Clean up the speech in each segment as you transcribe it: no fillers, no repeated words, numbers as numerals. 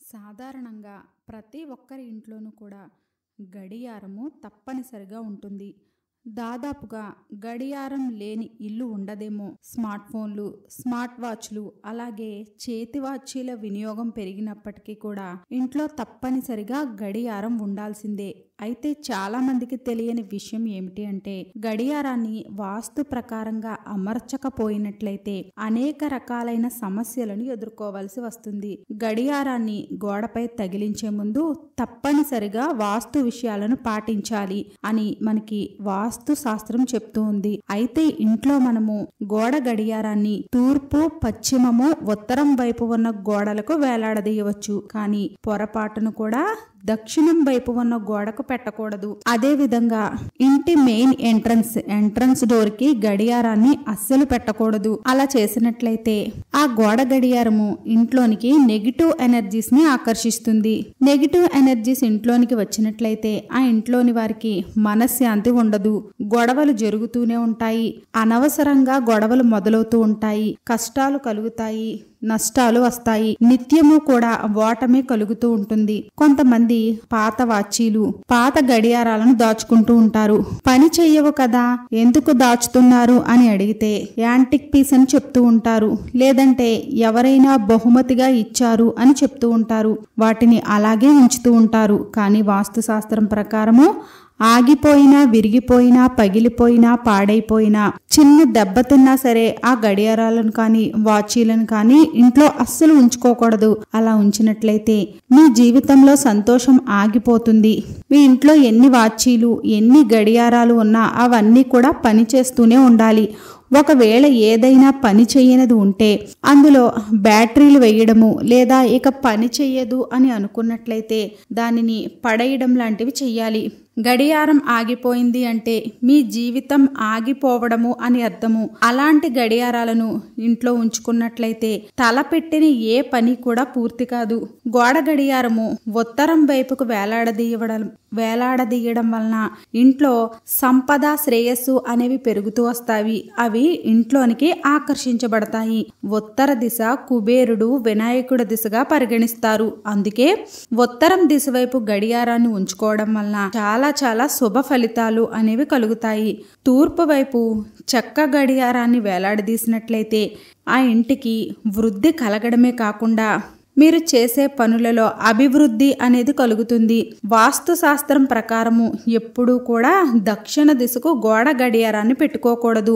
సాధారణంగా ప్రతి ఒక్కరి ఇంట్లోనూ కూడా గడియారము తప్పనిసరిగా ఉంటుంది. దాదాపుగా గడియారం లేని ఇల్లు ఉండదేమో. స్మార్ట్ ఫోన్లు, స్మార్ట్ వాచ్లు, అలాగే చేతి వాచీల వినియోగం పెరిగినప్పటికీ కూడా ఇంట్లో తప్పనిసరిగా గడియారం ఉండాల్సిందే. అయితే చాలా మందికి తెలియని విషయం ఏమిటి అంటే, గడియారాన్ని వాస్తు ప్రకారంగా అమర్చకపోయినట్లయితే అనేక రకాలైన సమస్యలను ఎదుర్కోవాల్సి వస్తుంది. గడియారాన్ని గోడపై తగిలించే ముందు తప్పనిసరిగా వాస్తు విషయాలను పాటించాలి అని మనకి వాస్తు శాస్త్రం చెప్తూ ఉంది. అయితే ఇంట్లో మనము గోడ గడియారాన్ని తూర్పు, పశ్చిమము, ఉత్తరం వైపు ఉన్న గోడలకు వేలాడదీయవచ్చు. కానీ పొరపాటును కూడా దక్షిణం వైపు ఉన్న గోడకు పెట్టకూడదు. అదే విధంగా ఇంటి మెయిన్ ఎంట్రన్స్ డోర్ కి గడియారాన్ని అస్సలు పెట్టకూడదు. అలా చేసినట్లయితే ఆ గోడ గడియారము ఇంట్లోనికి నెగిటివ్ ఎనర్జీస్ ని ఆకర్షిస్తుంది. నెగిటివ్ ఎనర్జీస్ ఇంట్లోనికి వచ్చినట్లయితే ఆ ఇంట్లోని వారికి మనశ్శాంతి ఉండదు. గొడవలు జరుగుతూనే ఉంటాయి. అనవసరంగా గొడవలు మొదలవుతూ ఉంటాయి. కష్టాలు కలుగుతాయి, నష్టాలు వస్తాయి. నిత్యము కూడా ఓటమే కలుగుతూ ఉంటుంది. కొంతమంది పాత వాచీలు, పాత గడియారాలను దాచుకుంటూ ఉంటారు. పని చెయ్యవు కదా, ఎందుకు దాచుతున్నారు అని అడిగితే యాంటిక్ పీస్ అని చెప్తూ ఉంటారు. లేదంటే ఎవరైనా బహుమతిగా ఇచ్చారు అని చెప్తూ ఉంటారు. వాటిని అలాగే ఉంచుతూ ఉంటారు. కానీ వాస్తుశాస్త్రం ప్రకారము ఆగిపోయినా, విరిగిపోయినా, పగిలిపోయినా, పాడైపోయినా, చిన్న దెబ్బతిన్నా సరే ఆ గడియారాలను కానీ వాచీలను కానీ ఇంట్లో అస్సలు ఉంచుకోకూడదు. అలా ఉంచినట్లయితే మీ జీవితంలో సంతోషం ఆగిపోతుంది. మీ ఇంట్లో ఎన్ని వాచీలు, ఎన్ని గడియారాలు ఉన్నా అవన్నీ కూడా పనిచేస్తూనే ఉండాలి. ఒకవేళ ఏదైనా పని చెయ్యనిది ఉంటే అందులో బ్యాటరీలు వేయడము, లేదా ఇక పని చెయ్యదు అని అనుకున్నట్లయితే దానిని పడేయడం లాంటివి చెయ్యాలి. గడియారం ఆగిపోయింది అంటే మీ జీవితం ఆగిపోవడము అని అర్థము. అలాంటి గడియారాలను ఇంట్లో ఉంచుకున్నట్లయితే తలపెట్టిన ఏ పని కూడా పూర్తి కాదు. గోడ గడియారము ఉత్తరం వైపుకు వేలాడదీయడం వలన ఇంట్లో సంపద, శ్రేయస్సు అనేవి పెరుగుతూ వస్తాయి. అవి ఇంట్లోనికి ఆకర్షించబడతాయి. ఉత్తర దిశ కుబేరుడు, వినాయకుడి దిశగా పరిగణిస్తారు. అందుకే ఉత్తరం దిశ వైపు గడియారాన్ని ఉంచుకోవడం వలన చాలా శుభ ఫలితాలు అనేవి కలుగుతాయి. తూర్పు వైపు చెక్క గడియారాన్ని వేలాడదీసినట్లయితే ఆ ఇంటికి వృద్ధి కలగడమే కాకుండా మీరు చేసే పనులలో అభివృద్ధి అనేది కలుగుతుంది. వాస్తు శాస్త్రం ప్రకారము ఎప్పుడూ కూడా దక్షిణ దిశకు గోడ గడియారాన్ని పెట్టుకోకూడదు.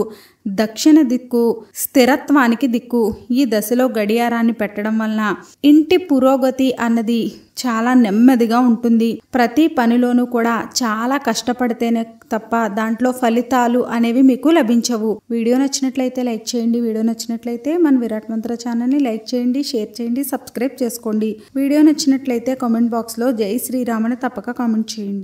దక్షిణ దిక్కు స్థిరత్వానికి దిక్కు. ఈ దశలో గడియారాన్ని పెట్టడం వలన ఇంటి పురోగతి అన్నది చాలా నెమ్మదిగా ఉంటుంది. ప్రతి పనిలోనూ కూడా చాలా కష్టపడితేనే తప్ప దాంట్లో ఫలితాలు అనేవి మీకు లభించవు. వీడియో నచ్చినట్లయితే లైక్ చేయండి. వీడియో నచ్చినట్లయితే మన విరాట్ మంత్ర ఛానల్ని లైక్ చేయండి, షేర్ చేయండి, సబ్స్క్రైబ్ చేసుకోండి. వీడియో నచ్చినట్లయితే కామెంట్ బాక్స్లో జై శ్రీరామ్ అని తప్పక కామెంట్ చేయండి.